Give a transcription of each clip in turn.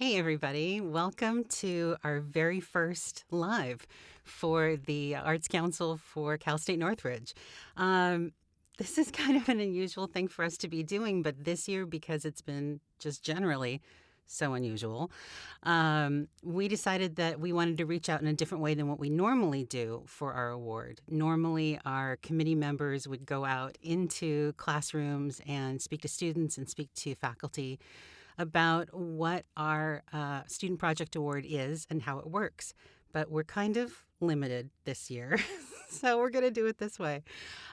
Hey, everybody. Welcome to our very first live for the Arts Council for Cal State Northridge. Um, this is kind of an unusual thing for us to be doing, but this year, because it's been just generally so unusual, we decided that we wanted to reach out in a different way than what we normally do for our award. Normally, our committee members would go out into classrooms and speak to students and speak to faculty about what our Student Project Award is and how it works. But we're kind of limited this year, so we're going to do it this way.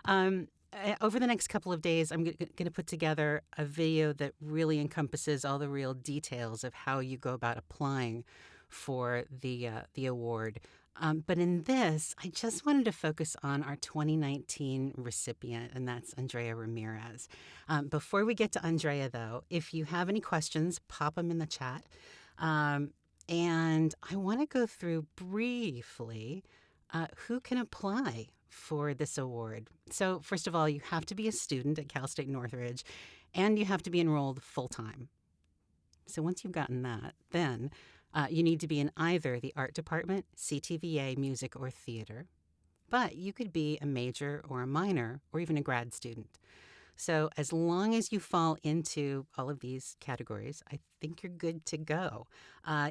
Over the next couple of days, I'm going to put together a video that really encompasses all the real details of how you go about applying for the award. But in this, I just wanted to focus on our 2019 recipient, and that's Andrea Ramirez. Before we get to Andrea, though, if you have any questions, pop them in the chat. And I want to go through briefly who can apply for this award. So, first of all, you have to be a student at Cal State Northridge, and you have to be enrolled full-time. So once you've gotten that, then you need to be in either the art department, CTVA, music, or theater. But you could be a major or a minor or even a grad student. So as long as you fall into all of these categories, I think you're good to go.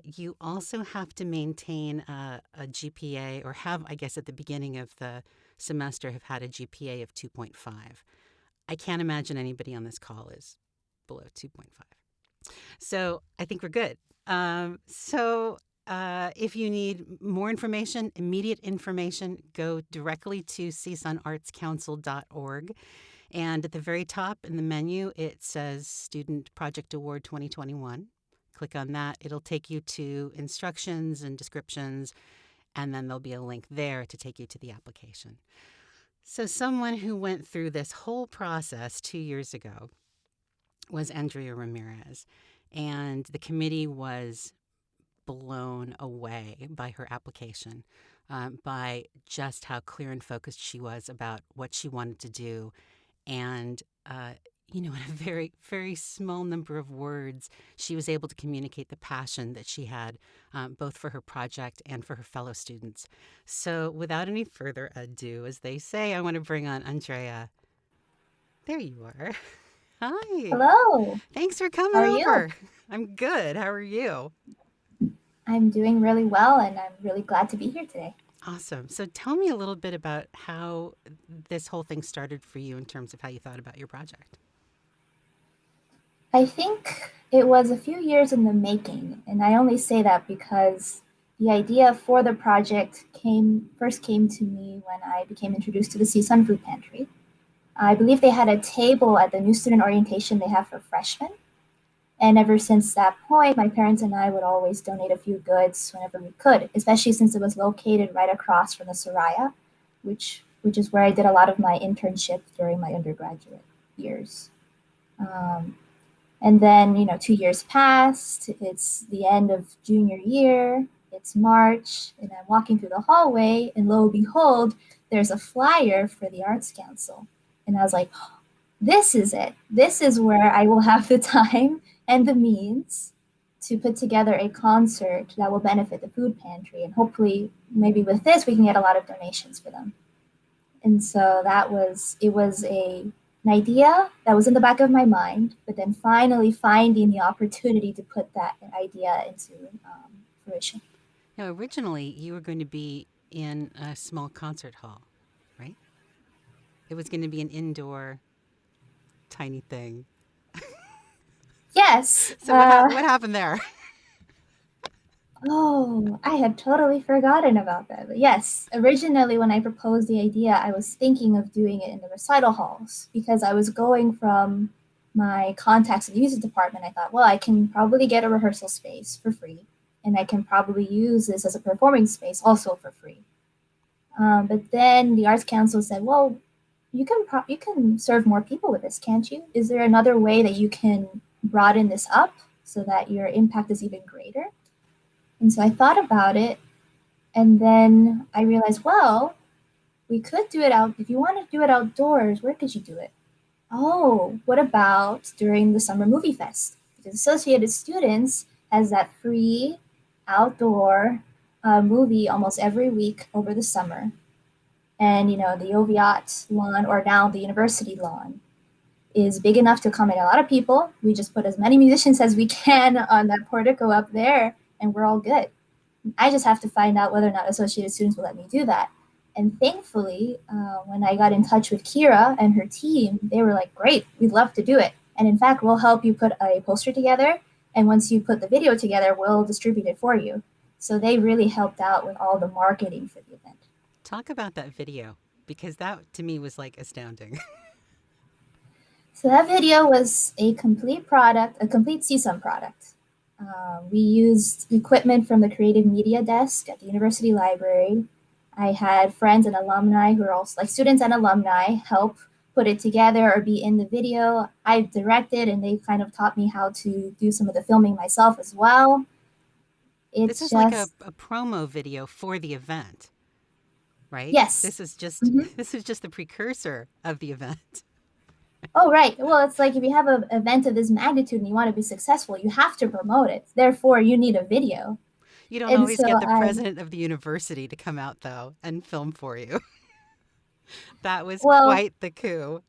You also have to maintain a GPA, or have, I guess, at the beginning of the semester, have had a GPA of 2.5. I can't imagine anybody on this call is below 2.5. So I think we're good. If you need more information, immediate information, go directly to csunartscouncil.org. And at the very top in the menu, it says Student Project Award 2021. Click on that. It'll take you to instructions and descriptions, and then there'll be a link there to take you to the application. So someone who went through this whole process 2 years ago was Andrea Ramirez, and the committee was blown away by her application, by just how clear and focused she was about what she wanted to do. And, in a very, very small number of words, she was able to communicate the passion that she had, both for her project and for her fellow students. So without any further ado, as they say, I want to bring on Andrea. There you are. Hi. Hello, Thanks for how coming are you? over. I'm good. How are you? I'm doing really well and I'm really glad to be here today. Awesome. So tell me a little bit about how this whole thing started for you in terms of how you thought about your project. I think it was a few years in the making, and I only say that because the idea for the project first came to me when I became introduced to the CSUN Food Pantry. I believe they had a table at the new student orientation they have for freshmen. And ever since that point, my parents and I would always donate a few goods whenever we could, especially since it was located right across from the Soraya, which is where I did a lot of my internship during my undergraduate years. Um, and then, 2 years passed. It's the end of junior year. It's March, and I'm walking through the hallway, and lo and behold, there's a flyer for the Arts Council. And I was like, this is it. This is where I will have the time and the means to put together a concert that will benefit the food pantry. And hopefully, maybe with this, we can get a lot of donations for them. And so it was an idea that was in the back of my mind, but then finally finding the opportunity to put that idea into fruition. Now, originally, you were going to be in a small concert hall, right? It was going to be an indoor, tiny thing. Yes. So what happened there? Oh, I had totally forgotten about that. But yes, originally when I proposed the idea, I was thinking of doing it in the recital halls because I was going from my contacts in the music department. I thought, well, I can probably get a rehearsal space for free, and I can probably use this as a performing space also for free. But then the Arts Council said, well, you can serve more people with this, can't you? Is there another way that you can broaden this up so that your impact is even greater? And so I thought about it, and then I realized, well, we could do it out. If you want to do it outdoors, where could you do it? Oh, what about during the summer movie fest? Because Associated Students has that free outdoor movie almost every week over the summer. And, the Oviat lawn, or now the university lawn, is big enough to accommodate a lot of people. We just put as many musicians as we can on that portico up there, and we're all good. I just have to find out whether or not associated students will let me do that. And thankfully, when I got in touch with Kira and her team, they were like, great, we'd love to do it. And in fact, we'll help you put a poster together. And once you put the video together, we'll distribute it for you. So they really helped out with all the marketing for the event. Talk about that video, because that to me was like astounding. So that video was a complete product, a complete CSUN product. We used equipment from the creative media desk at the university library. I had friends and alumni who are also like students and alumni help put it together or be in the video. I directed, and they kind of taught me how to do some of the filming myself as well. This It's is like a, just, a promo video for the event, right? yes. This is just Mhm. this is just the precursor of the event. Oh, right. Well, it's like if you have an event of this magnitude and you want to be successful, you have to promote it. Therefore, you need a video. You don't And always so get the I, president of the university to come out though and film for you. That was well, quite the coup.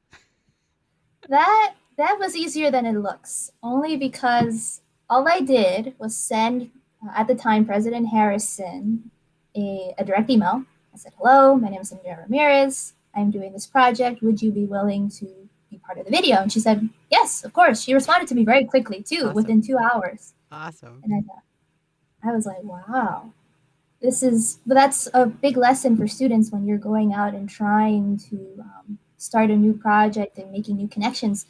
that was easier than it looks, only because all I did was send, at the time, President Harrison a direct email. I said, hello, my name is Andrea Ramirez. I'm doing this project. Would you be willing to be part of the video? And she said, yes, of course. She responded to me very quickly, too, Awesome. within 2 hours. Awesome. And I was like, wow, but that's a big lesson for students when you're going out and trying to start a new project and making new connections.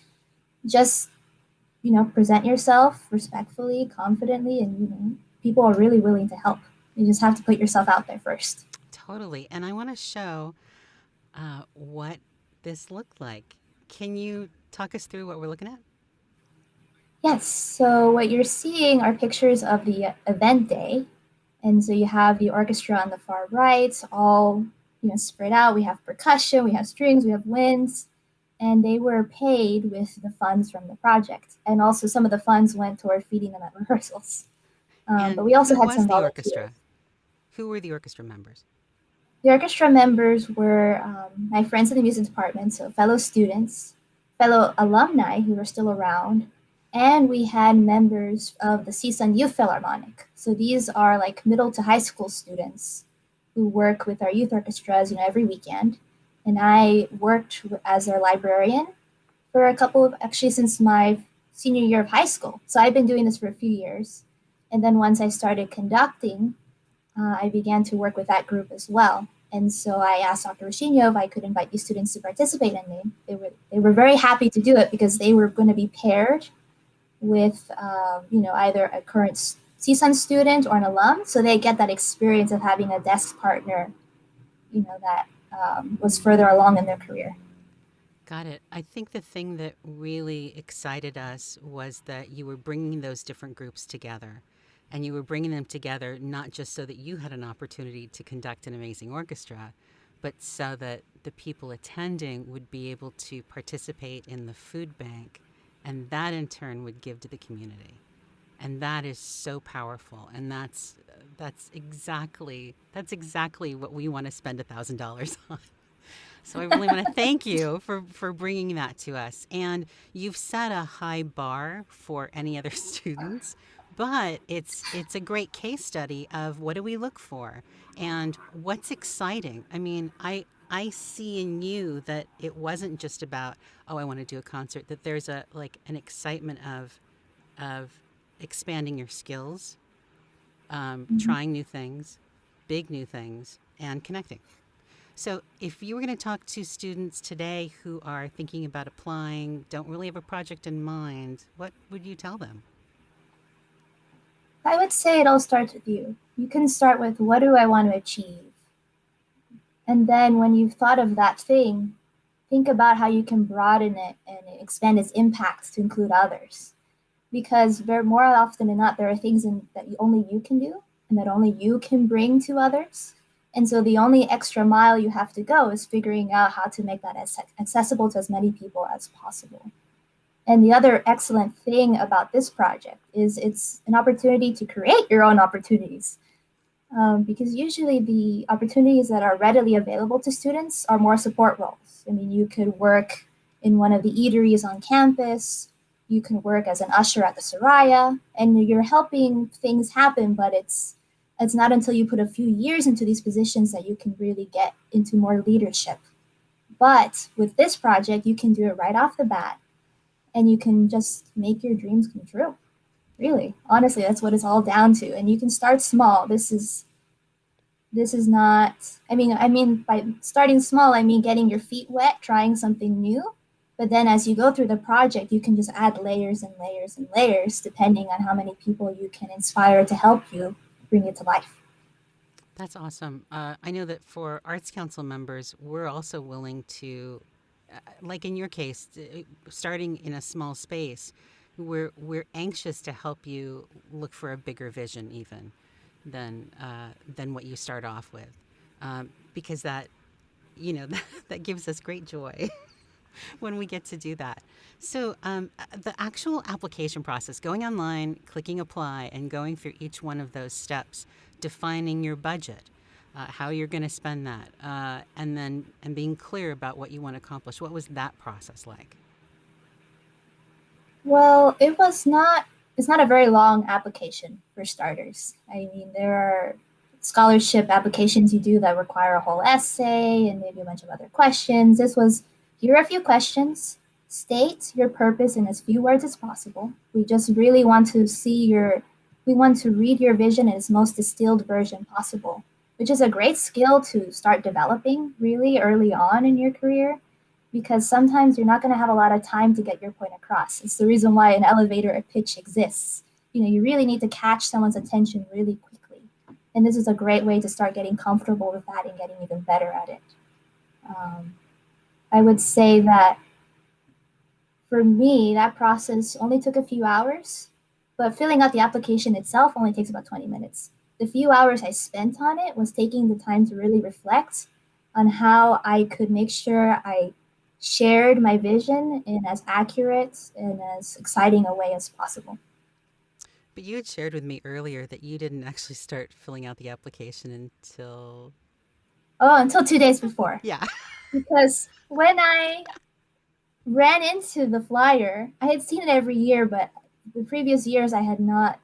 Just present yourself respectfully, confidently, and people are really willing to help. You just have to put yourself out there first. Totally. And I want to show what this looked like. Can you talk us through what we're looking at? Yes, so what you're seeing are pictures of the event day. And so you have the orchestra on the far right, all spread out. We have percussion, we have strings, we have winds, and they were paid with the funds from the project. And also some of the funds went toward feeding them at rehearsals. But And we also who had was some the volunteers. orchestra? Who were the orchestra members? The orchestra members were my friends in the music department, so fellow students, fellow alumni who were still around, and we had members of the CSUN Youth Philharmonic. So these are like middle to high school students who work with our youth orchestras, every weekend. And I worked as their librarian for a couple of, actually, since my senior year of high school. So I've been doing this for a few years. And then once I started conducting, I began to work with that group as well. And so I asked Dr. Rashino if I could invite these students to participate, and they were very happy to do it because they were going to be paired with either a current CSUN student or an alum, so they get that experience of having a desk partner, that was further along in their career. Got it. I think the thing that really excited us was that you were bringing those different groups together. And you were bringing them together not just so that you had an opportunity to conduct an amazing orchestra, but so that the people attending would be able to participate in the food bank, and that in turn would give to the community. And that is so powerful. And that's exactly what we want to spend $1,000 on. So I really want to thank you for bringing that to us. And you've set a high bar for any other students, but it's a great case study of what do we look for and what's exciting. I mean, I see in you that it wasn't just about, oh, I want to do a concert, that there's an excitement of expanding your skills, Mhm. trying new things, big new things, and connecting. So, if you were going to talk to students today who are thinking about applying, don't really have a project in mind, what would you tell them? I would say it all starts with you. You can start with, what do I want to achieve? And then when you've thought of that thing, think about how you can broaden it and expand its impact to include others. Because more often than not, there are things that only you can do and that only you can bring to others. And so the only extra mile you have to go is figuring out how to make that as accessible to as many people as possible. And the other excellent thing about this project is it's an opportunity to create your own opportunities. Because usually the opportunities that are readily available to students are more support roles. I mean, you could work in one of the eateries on campus, you can work as an usher at the Soraya, and you're helping things happen, but it's not until you put a few years into these positions that you can really get into more leadership. But with this project, you can do it right off the bat, and you can just make your dreams come true. Really, honestly, that's what it's all down to. And you can start small. This is not, I mean by starting small, I mean getting your feet wet, trying something new. But then as you go through the project, you can just add layers and layers and layers depending on how many people you can inspire to help you bring it to life. That's awesome. I know that for Arts Council members, we're also willing to, like in your case, starting in a small space, we're anxious to help you look for a bigger vision even than what you start off with, because that that gives us great joy when we get to do that. So, the actual application process, going online, clicking apply, and going through each one of those steps, defining your budget, how you're going to spend that, and being clear about what you want to accomplish. What was that process like? Well, it's not a very long application for starters. I mean, there are scholarship applications you do that require a whole essay and maybe a bunch of other questions. This was, here are a few questions. State your purpose in as few words as possible. We just really want to we want to read your vision in its most distilled version possible, which is a great skill to start developing really early on in your career, because sometimes you're not going to have a lot of time to get your point across. It's the reason why an elevator pitch exists. You really need to catch someone's attention really quickly. And this is a great way to start getting comfortable with that and getting even better at it. Um, I would say that for me, that process only took a few hours, but filling out the application itself only takes about 20 minutes. The few hours I spent on it was taking the time to really reflect on how I could make sure I shared my vision in as accurate and as exciting a way as possible. But you had shared with me earlier that you didn't actually start filling out the application until, Oh, until 2 days before. yeah. Because when I ran into the flyer, I had seen it every year, but the previous years I had not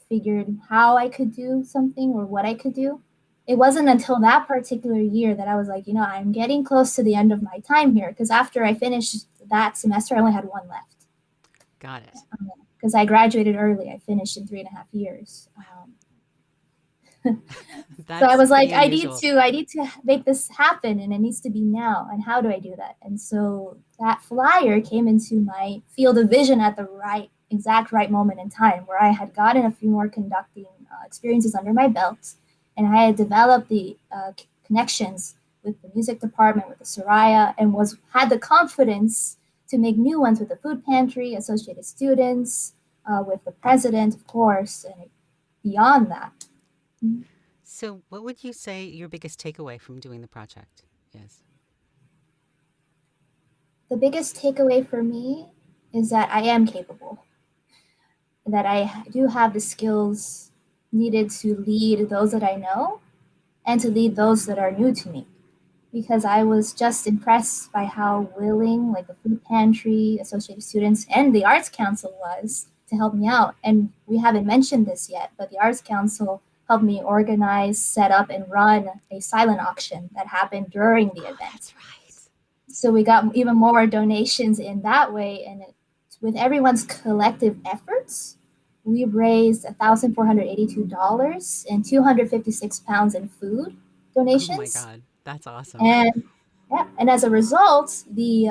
figured how I could do something or what I could do. It wasn't until that particular year that I was like, I'm getting close to the end of my time here. Because after I finished that semester, I only had one left. Got it. Because I graduated early, I finished in 3.5 years. So I That's was pretty like, unusual. I need to make this happen, and it needs to be now. And how do I do that? And so that flyer came into my field of vision at the exact right moment in time, where I had gotten a few more conducting experiences under my belt, and I had developed the connections with the music department, with the Soraya, and was had the confidence to make new ones with the food pantry, associated students, with the president, of course, and beyond that. So, what would you say your biggest takeaway from doing the project is? The biggest takeaway for me is that I am capable, that I do have the skills needed to lead those that I know and to lead those that are new to me. Because I was just impressed by how willing, like the food pantry, associated students, and the Arts Council was to help me out. And we haven't mentioned this yet, but the Arts Council helped me organize, set up, and run a silent auction that happened during the Oh, event. that's right. So we got even more donations in that way, and with everyone's collective efforts, we raised $1,482 and 256 pounds in food Oh my donations. God. That's awesome. And yeah, and as a result, the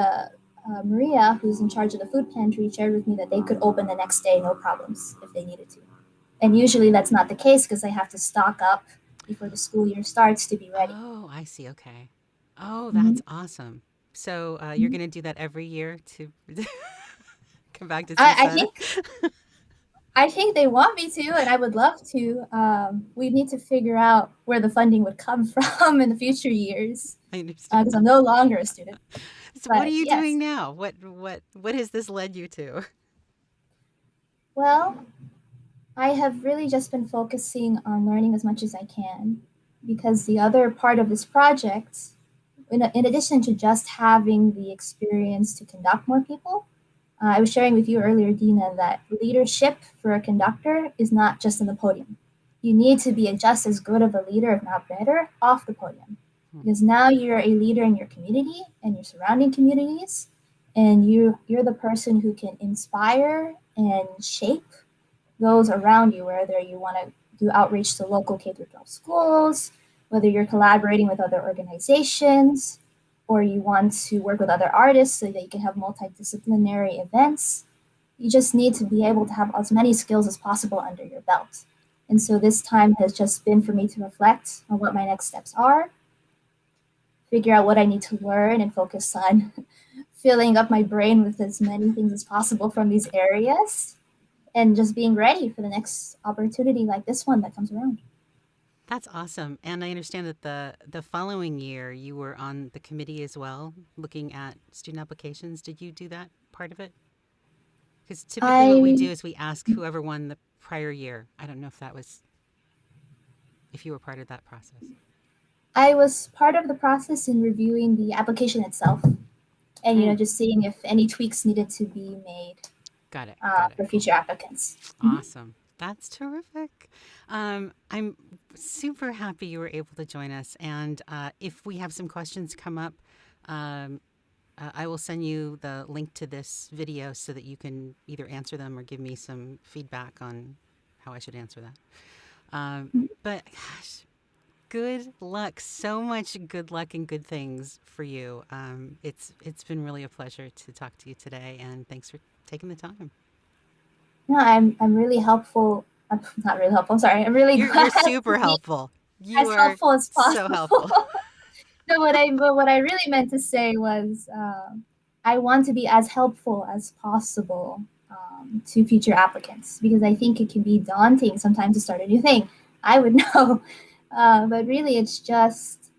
Maria, who's in charge of the food pantry, shared with me that they could open the next day, no problems, if they needed to. And usually that's not the case because they have to stock up before the school year starts to be ready. Oh, I see. Okay. Oh, Mhm. that's awesome. So, you're Mhm. going to do that every year to come back to I CSUN? think I think they want me to, and I would love to. We need to figure out where the funding would come from in the future years I because understand. I'm no longer a student. So what are But you doing yes, now? What has this led you to? well, I have really just been focusing on learning as much as I can because the other part of this project, in addition to just having the experience to conduct more people, I was sharing with you earlier, Dina, that leadership for a conductor is not just on the podium. You need to be just as good of a leader, if not better, off the podium. Hmm. Because now you're a leader in your community and your surrounding communities, and you're the person who can inspire and shape those around you, whether you want to do outreach to local K through 12 schools, whether you're collaborating with other organizations, or you want to work with other artists so that you can have multidisciplinary events. You just need to be able to have as many skills as possible under your belt. And so this time has just been for me to reflect on what my next steps are, figure out what I need to learn, and focus on filling up my brain with as many things as possible from these areas and just being ready for the next opportunity like this one that comes around. That's awesome. And I understand that the following year you were on the committee as well, looking at student applications. Did you do that part of it? Because typically what we I do is we ask whoever won the prior year. I don't know if you were part of that process. I was part of the process in reviewing the application itself and Mm, just seeing if any tweaks needed to be made got it. Got it. for future applicants. Mhm. Awesome. That's terrific. I'm super happy you were able to join us. And if we have some questions come up, um, I will send you the link to this video so that you can either answer them or give me some feedback on how I should answer that. But gosh, good luck. So much good luck and good things for you. It's been really a pleasure to talk to you today, and thanks for taking the time. No, I'm really helpful. I'm not really helpful. I'm sorry. I'm really You're glad super to be helpful. You as are helpful as so possible. helpful. No, what I really meant to say was I want to be as helpful as possible to future applicants because I think it can be daunting sometimes to start a new thing. I would know, but really, it's just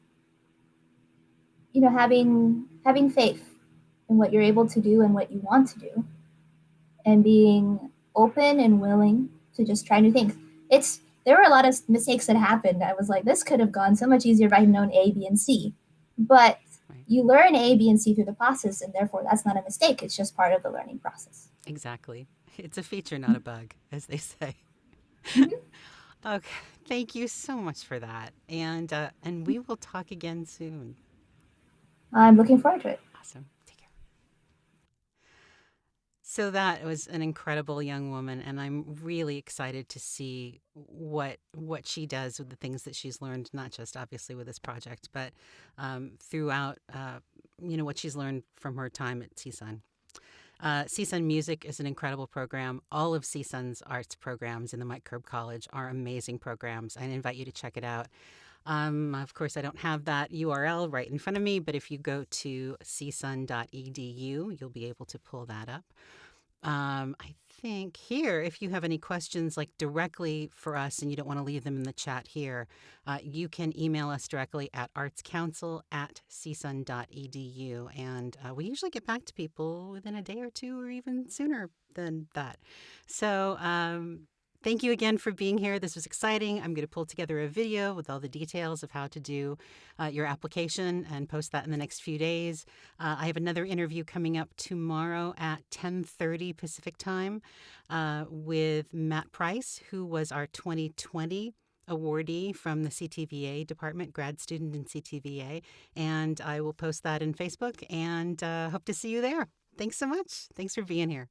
having faith in what you're able to do and what you want to do, and being open and willing to just try new things. It's There were a lot of mistakes that happened. I was like, this could have gone so much easier if I had known A, B, and C. But Right. you learn A, B, and C through the process, and therefore that's not a mistake. It's just part of the learning process. Exactly. It's a feature, not a bug, as they say. Mhm. Okay. Thank you so much for that. And we will talk again soon. I'm looking forward to it. Awesome. Take care. So that was an incredible young woman, and I'm really excited to see what she does with the things that she's learned, not just obviously with this project, but throughout, what she's learned from her time at CSUN. CSUN Music is an incredible program. All of CSUN's arts programs in the Mike Curb College are amazing programs. I invite you to check it out. Of course, I don't have that URL right in front of me, but if you go to csun.edu, you'll be able to pull that up. I think here, if you have any questions like directly for us and you don't want to leave them in the chat here, you can email us directly at artscouncil@csun.edu. And we usually get back to people within a day or two or even sooner than that. So, thank you again for being here. This was exciting. I'm going to pull together a video with all the details of how to do your application and post that in the next few days. I have another interview coming up tomorrow at 10:30 Pacific time with Matt Price, who was our 2020 awardee from the CTVA department, grad student in CTVA. And I will post that in Facebook and hope to see you there. Thanks so much. Thanks for being here.